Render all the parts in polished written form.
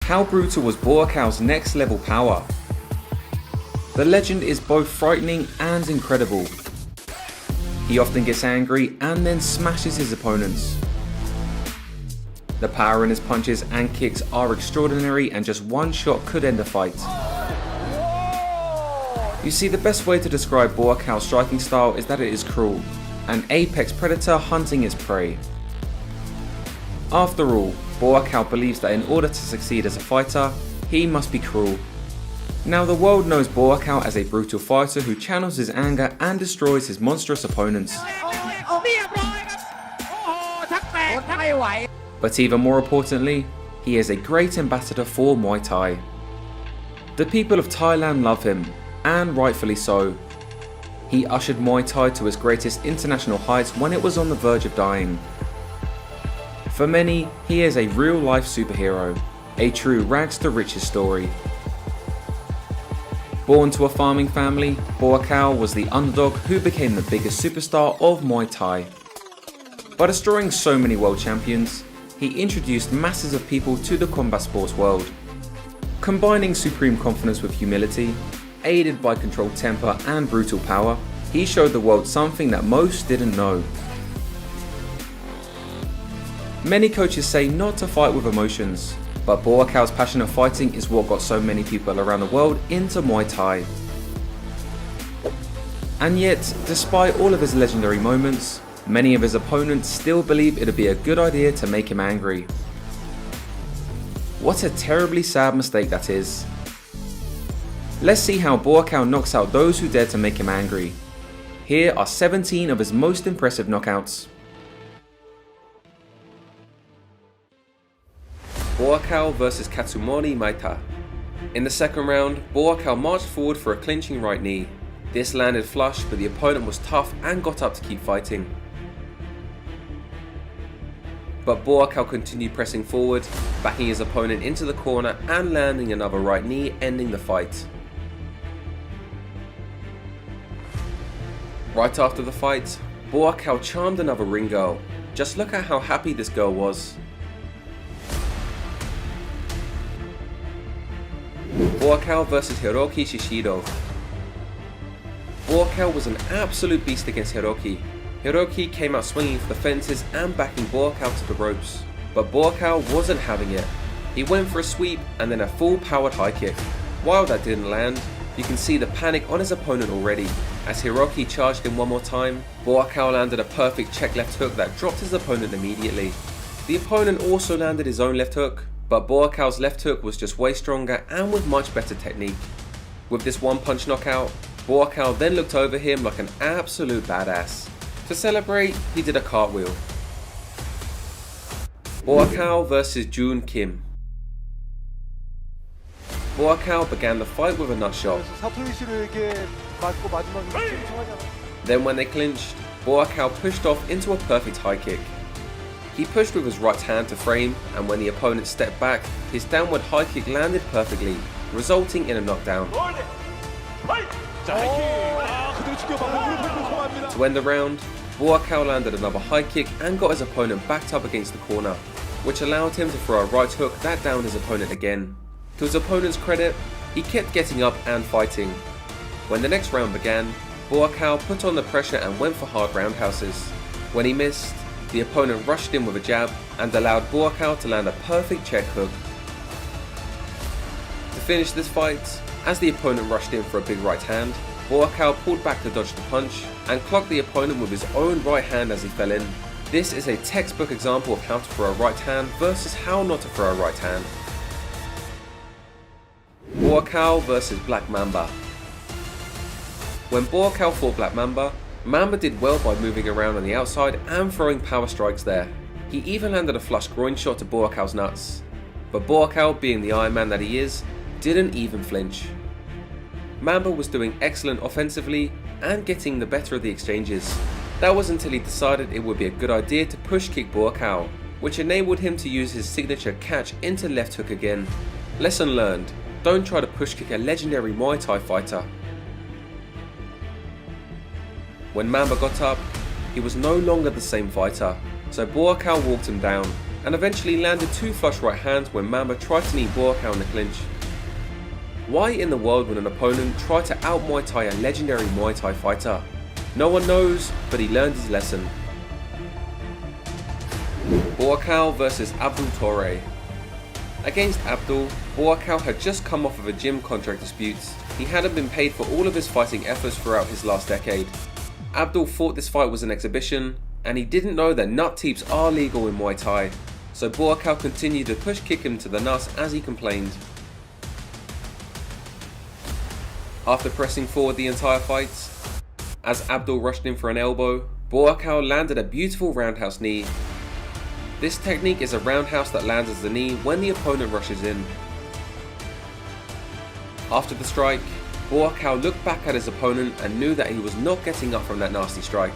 How brutal was Buakaws' next level power? The legend is both frightening and incredible. He often gets angry and then smashes his opponents. The power in his punches and kicks are extraordinary, and just one shot could end a fight. You see, the best way to describe Buakaws' striking style is that it is cruel, an apex predator hunting its prey. After all, Buakaws believes that in order to succeed as a fighter, he must be cruel. Now the world knows Buakaws as a brutal fighter who channels his anger and destroys his monstrous opponents. But even more importantly, he is a great ambassador for Muay Thai. The people of Thailand love him, and rightfully so. He ushered Muay Thai to its greatest international heights when it was on the verge of dying. For many, he is a real-life superhero, a true rags to riches story. Born to a farming family, Buakaws was the underdog who became the biggest superstar of Muay Thai. By destroying so many world champions, he introduced masses of people to the combat sports world. Combining supreme confidence with humility, aided by controlled temper and brutal power, he showed the world something that most didn't know. Many coaches say not to fight with emotions, but Buakaws' passion of fighting is what got so many people around the world into Muay Thai. And yet, despite all of his legendary moments, many of his opponents still believe it would be a good idea to make him angry. What a terribly sad mistake that is. Let's see how Buakaws knocks out those who dare to make him angry. Here are 17 of his most impressive knockouts. Buakaws vs Katsumori Maita. In the second round, Buakaws marched forward for a clinching right knee. This landed flush, but the opponent was tough and got up to keep fighting. But Buakaws continued pressing forward, backing his opponent into the corner and landing another right knee, ending the fight. Right after the fight, Buakaws charmed another ring girl. Just look at how happy this girl was. Buakaws vs Hiroki Shishido. Buakaws was an absolute beast against Hiroki. Hiroki came out swinging for the fences and backing Buakaws to the ropes. But Buakaws wasn't having it. He went for a sweep and then a full powered high kick. While that didn't land, you can see the panic on his opponent already. As Hiroki charged him one more time, Buakaws landed a perfect check left hook that dropped his opponent immediately. The opponent also landed his own left hook, but Buakaws' left hook was just way stronger and with much better technique. With this one punch knockout, Buakaws then looked over him like an absolute badass. To celebrate, he did a cartwheel. Buakaws vs Jun Kim. Buakaws began the fight with a nut shot. Then when they clinched, Buakaws pushed off into a perfect high kick. He pushed with his right hand to frame, and when the opponent stepped back, his downward high kick landed perfectly, resulting in a knockdown. To end the round, Buakaws landed another high kick and got his opponent backed up against the corner, which allowed him to throw a right hook that downed his opponent again. To his opponent's credit, he kept getting up and fighting. When the next round began, Buakaws put on the pressure and went for hard roundhouses. When he missed, the opponent rushed in with a jab and allowed Buakaws to land a perfect check hook. To finish this fight, as the opponent rushed in for a big right hand, Buakaws pulled back to dodge the punch and clocked the opponent with his own right hand as he fell in. This is a textbook example of how to throw a right hand versus how not to throw a right hand. Buakaws vs Black Mamba. When Buakaws fought Black Mamba, Mamba did well by moving around on the outside and throwing power strikes there. He even landed a flush groin shot to Buakaws' nuts. But Buakaws, being the Iron Man that he is, didn't even flinch. Mamba was doing excellent offensively and getting the better of the exchanges. That was until he decided it would be a good idea to push kick Buakaws, which enabled him to use his signature catch into left hook again. Lesson learned, don't try to push kick a legendary Muay Thai fighter. When Mamba got up, he was no longer the same fighter, so Buakaws walked him down. and eventually landed 2 flush right hands when Mamba tried to knee Buakaw in the clinch. Why in the world would an opponent try to out Muay Thai a legendary Muay Thai fighter? No one knows, but he learned his lesson. Buakaw vs Abdul Torre. Against Abdul, Buakaw had just come off of a gym contract dispute. He hadn't been paid for all of his fighting efforts throughout his last decade. Abdul thought this fight was an exhibition, and he didn't know that nut teeps are legal in Muay Thai, so Buakaw continued to push kick him to the nuts as he complained. After pressing forward the entire fight, as Abdul rushed in for an elbow, Buakaw landed a beautiful roundhouse knee. This technique is a roundhouse that lands as the knee when the opponent rushes in. After the strike, Buakaw looked back at his opponent and knew that he was not getting up from that nasty strike.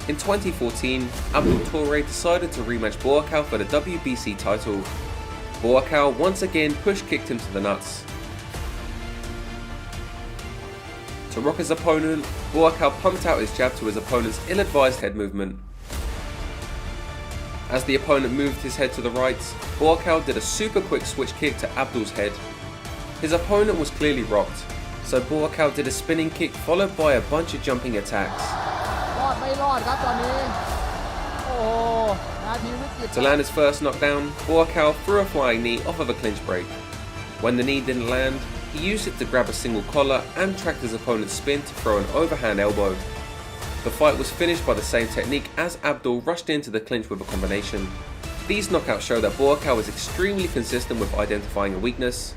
In 2014, Abdul Torre decided to rematch Buakaw for the WBC title. Buakaw once again push kicked him to the nuts. To rock his opponent, Buakaw pumped out his jab to his opponent's ill-advised head movement. As the opponent moved his head to the right, Buakaw did a super quick switch kick to Abdul's head. His opponent was clearly rocked, so Buakaw did a spinning kick followed by a bunch of jumping attacks. To land his first knockdown, Buakaw threw a flying knee off of a clinch break. When the knee didn't land, he used it to grab a single collar and tracked his opponent's spin to throw an overhand elbow. The fight was finished by the same technique as Abdul rushed into the clinch with a combination. These knockouts show that Buakaw is extremely consistent with identifying a weakness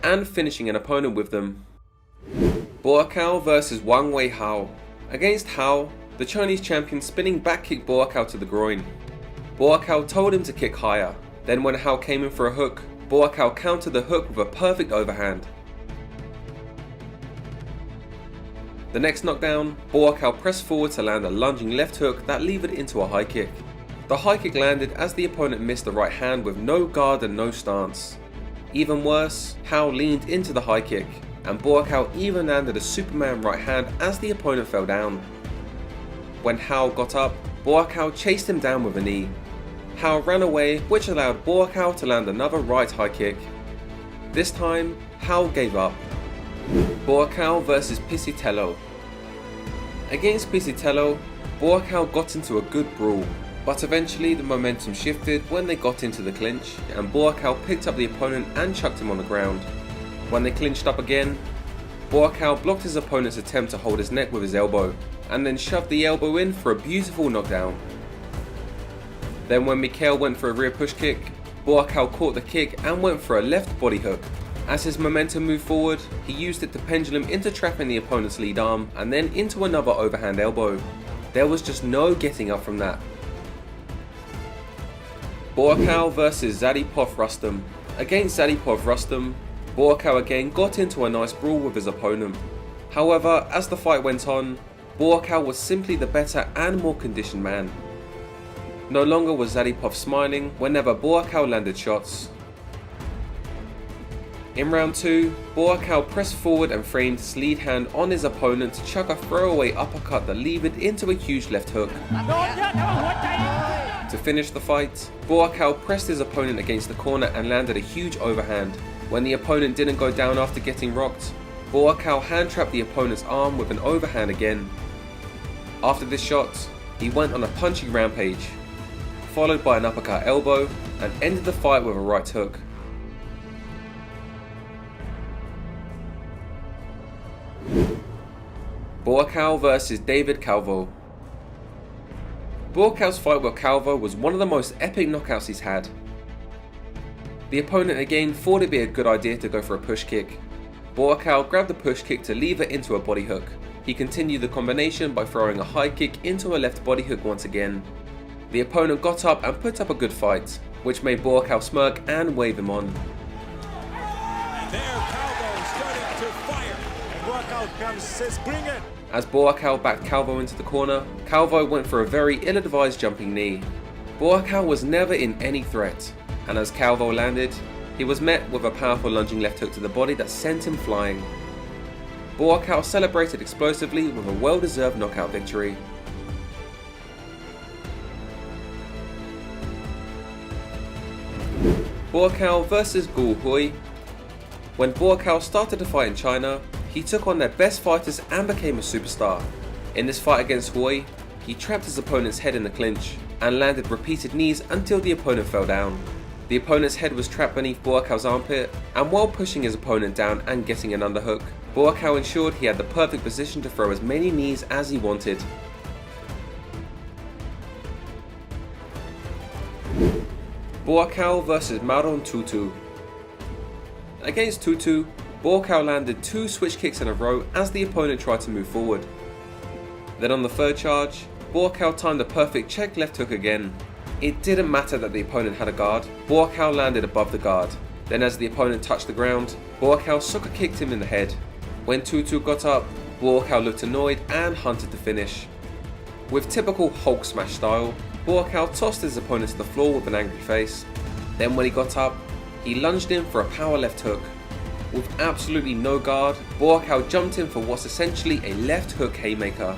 and finishing an opponent with them. Buakaw vs Wang Wei Hao. Against Hao, the Chinese champion spinning back kicked Buakaw to the groin. Buakaw told him to kick higher. Then when Hao came in for a hook, Buakaw countered the hook with a perfect overhand. The next knockdown, Buakaw pressed forward to land a lunging left hook that levered into a high kick. The high kick landed as the opponent missed the right hand with no guard and no stance. Even worse, Hao leaned into the high kick, and Buakaw even landed a Superman right hand as the opponent fell down. When Hao got up, Buakaw chased him down with a knee. Hao ran away, which allowed Buakaw to land another right high kick. This time, Hao gave up. Buakaw vs Piscitello. Against Piscitello, Buakaw got into a good brawl, but eventually the momentum shifted when they got into the clinch, and Buakaw picked up the opponent and chucked him on the ground. When they clinched up again, Buakaw blocked his opponent's attempt to hold his neck with his elbow, and then shoved the elbow in for a beautiful knockdown. Then when Mikhail went for a rear push kick, Buakaw caught the kick and went for a left body hook. As his momentum moved forward, he used it to pendulum into trapping the opponent's lead arm and then into another overhand elbow. There was just no getting up from that. Buakaw vs Zadipov Rustam. Against Zadipov Rustam, Buakaw again got into a nice brawl with his opponent. However, as the fight went on, Buakaw was simply the better and more conditioned man. No longer was Zadipov smiling whenever Buakaw landed shots. In round 2, Buakaw pressed forward and framed his lead hand on his opponent to chuck a throwaway uppercut that levered into a huge left hook. To finish the fight, Buakaw pressed his opponent against the corner and landed a huge overhand. When the opponent didn't go down after getting rocked, Buakaw hand-trapped the opponent's arm with an overhand again. After this shot, he went on a punching rampage, followed by an uppercut elbow, and ended the fight with a right hook. Buakaw vs David Calvo. Buakaw's fight with Calvo was one of the most epic knockouts he's had. The opponent again thought it'd be a good idea to go for a push kick. Buakaw grabbed the push kick to lever into a body hook. He continued the combination by throwing a high kick into a left body hook once again. The opponent got up and put up a good fight, which made Buakaw smirk and wave him on. And there Calvo starting to fire, and Buakaw comes, says bring it! As Buakaw backed Calvo into the corner, Calvo went for a very ill-advised jumping knee. Buakaw was never in any threat, and as Calvo landed, he was met with a powerful lunging left hook to the body that sent him flying. Buakaw celebrated explosively with a well-deserved knockout victory. Buakaws vs Gu Hui. When Buakaws started to fight in China, he took on their best fighters and became a superstar. In this fight against Hui, he trapped his opponent's head in the clinch and landed repeated knees until the opponent fell down. The opponent's head was trapped beneath Buakaws' armpit, and while pushing his opponent down and getting an underhook, Buakaws ensured he had the perfect position to throw as many knees as he wanted. Buakaws vs Maron Tutu. Against Tutu, Buakaws landed 2 switch kicks in a row as the opponent tried to move forward. Then on the third charge, Buakaws timed the perfect check left hook again. It didn't matter that the opponent had a guard, Buakaws landed above the guard. Then as the opponent touched the ground, Buakaws soccer kicked him in the head. When Tutu got up, Buakaws looked annoyed and hunted the finish. With typical Hulk smash style, Buakaws tossed his opponent to the floor with an angry face. Then when he got up, he lunged in for a power left hook. With absolutely no guard, Buakaws jumped in for what's essentially a left hook haymaker.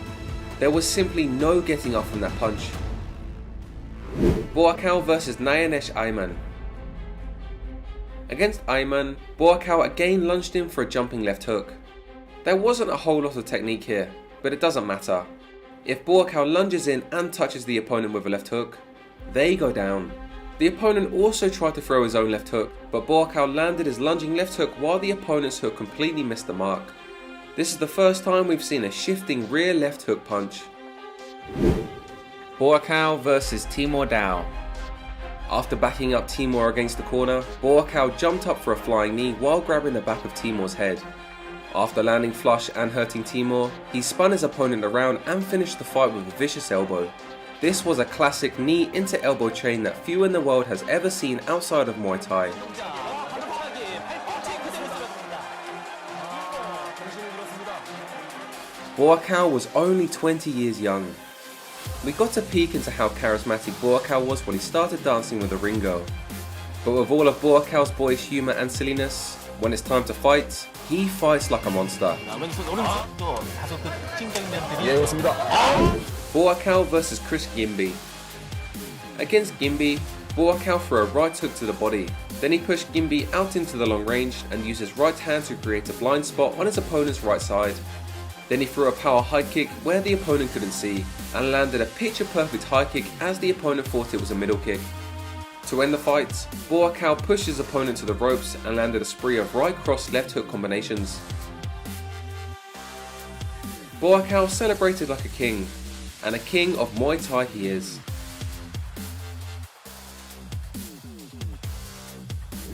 There was simply no getting up from that punch. Buakaws vs Nayanesh Ayman. Against Ayman, Buakaws again lunged in for a jumping left hook. There wasn't a whole lot of technique here, but it doesn't matter. If Buakaws lunges in and touches the opponent with a left hook, they go down. The opponent also tried to throw his own left hook, but Buakaws landed his lunging left hook while the opponent's hook completely missed the mark. This is the first time we've seen a shifting rear left hook punch. Buakaws vs Timur Dao. After backing up Timur against the corner, Buakaws jumped up for a flying knee while grabbing the back of Timur's head. After landing flush and hurting Timur, he spun his opponent around and finished the fight with a vicious elbow. This was a classic knee into elbow chain that few in the world has ever seen outside of Muay Thai. Buakaws was only 20 years young. We got a peek into how charismatic Buakaws was when he started dancing with a ring girl. But with all of Buakaws' boyish humour and silliness, when it's time to fight, he fights like a monster. Buakaws vs Chris Gimby. Against Gimby, Buakaws threw a right hook to the body. Then he pushed Gimby out into the long range and used his right hand to create a blind spot on his opponent's right side. Then he threw a power high kick where the opponent couldn't see and landed a picture perfect high kick as the opponent thought it was a middle kick. To end the fight, Buakaws pushed his opponent to the ropes and landed a spree of right cross left hook combinations. Buakaws celebrated like a king, and a king of Muay Thai he is.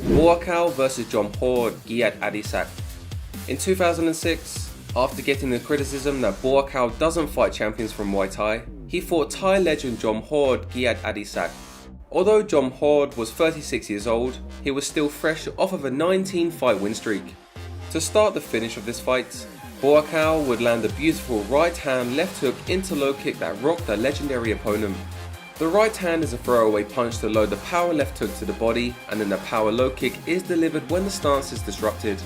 Buakaws vs Jomhoor Giat Adisak. In 2006, after getting the criticism that Buakaws doesn't fight champions from Muay Thai, he fought Thai legend Jomhoor Giat Adisak. Although Jomhoor was 36 years old, he was still fresh off of a 19-fight win streak. To start the finish of this fight, Buakaws would land a beautiful right hand left hook into low kick that rocked the legendary opponent. The right hand is a throwaway punch to load the power left hook to the body, and then the power low kick is delivered when the stance is disrupted.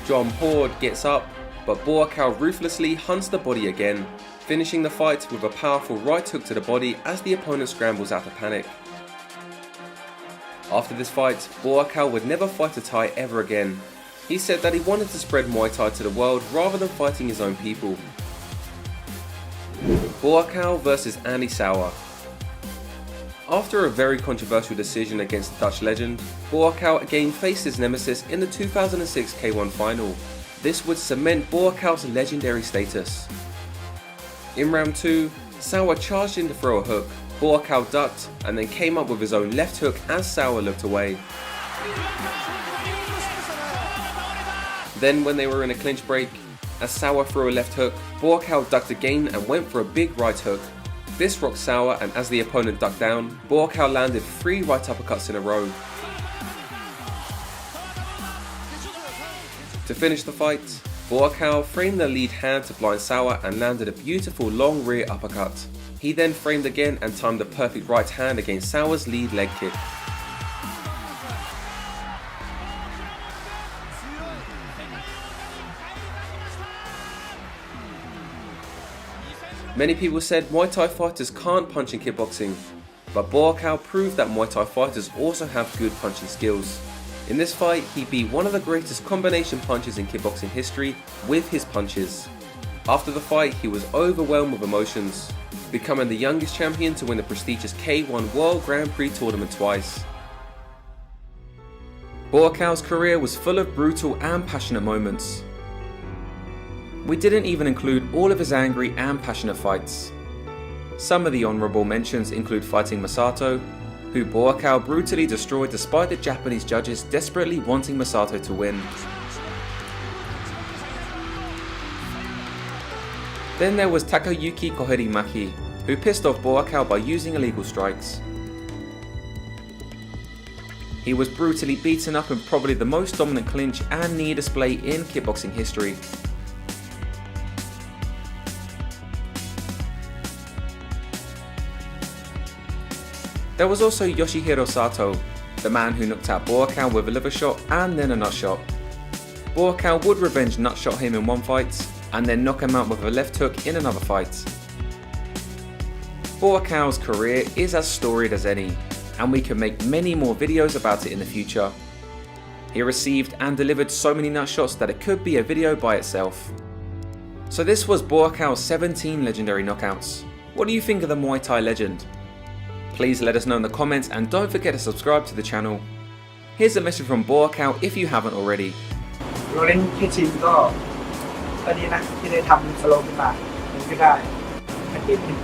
Jomhoor gets up, but Buakaws ruthlessly hunts the body again, finishing the fight with a powerful right hook to the body as the opponent scrambles out of panic. After this fight, Buakaws would never fight a Thai ever again. He said that he wanted to spread Muay Thai to the world rather than fighting his own people. Buakaws vs Andy Souwer. After a very controversial decision against the Dutch legend, Buakaws again faced his nemesis in the 2006 K1 final. This would cement Buakaws' legendary status. In round 2, Souwer charged in to throw a hook, Buakaws ducked and then came up with his own left hook as Souwer looked away. Then when they were in a clinch break, as Souwer threw a left hook, Buakaws ducked again and went for a big right hook. This rocked Souwer, and as the opponent ducked down, Buakaws landed 3 right uppercuts in a row. To finish the fight, Buakaws framed the lead hand to blind Souwer and landed a beautiful long rear uppercut. He then framed again and timed the perfect right hand against Souwer's lead leg kick. Many people said Muay Thai fighters can't punch in kickboxing, but Buakaws proved that Muay Thai fighters also have good punching skills. In this fight, he beat one of the greatest combination punchers in kickboxing history with his punches. After the fight, he was overwhelmed with emotions, becoming the youngest champion to win the prestigious K1 World Grand Prix tournament twice. Buakaws' career was full of brutal and passionate moments. We didn't even include all of his angry and passionate fights. Some of the honourable mentions include fighting Masato, who Buakaws brutally destroyed despite the Japanese judges desperately wanting Masato to win. Then there was Takayuki Kohirimaki, who pissed off Buakaws by using illegal strikes. He was brutally beaten up in probably the most dominant clinch and knee display in kickboxing history. There was also Yoshihiro Sato, the man who knocked out Buakaws with a liver shot and then a nut shot. Buakaws would revenge nut shot him in one fight, and then knock him out with a left hook in another fight. Buakaws' career is as storied as any, and we can make many more videos about it in the future. He received and delivered so many nut shots that it could be a video by itself. So this was Buakaws' 17 legendary knockouts. What do you think of the Muay Thai legend? Please let us know in the comments and don't forget to subscribe to the channel. Here's a message from Buakaws if you haven't already. เราเล่นแค่ชินก็ดีนะที่ได้ทำสโลว์ขึ้นมามันก็ได้อาทิตย์หนึ่ง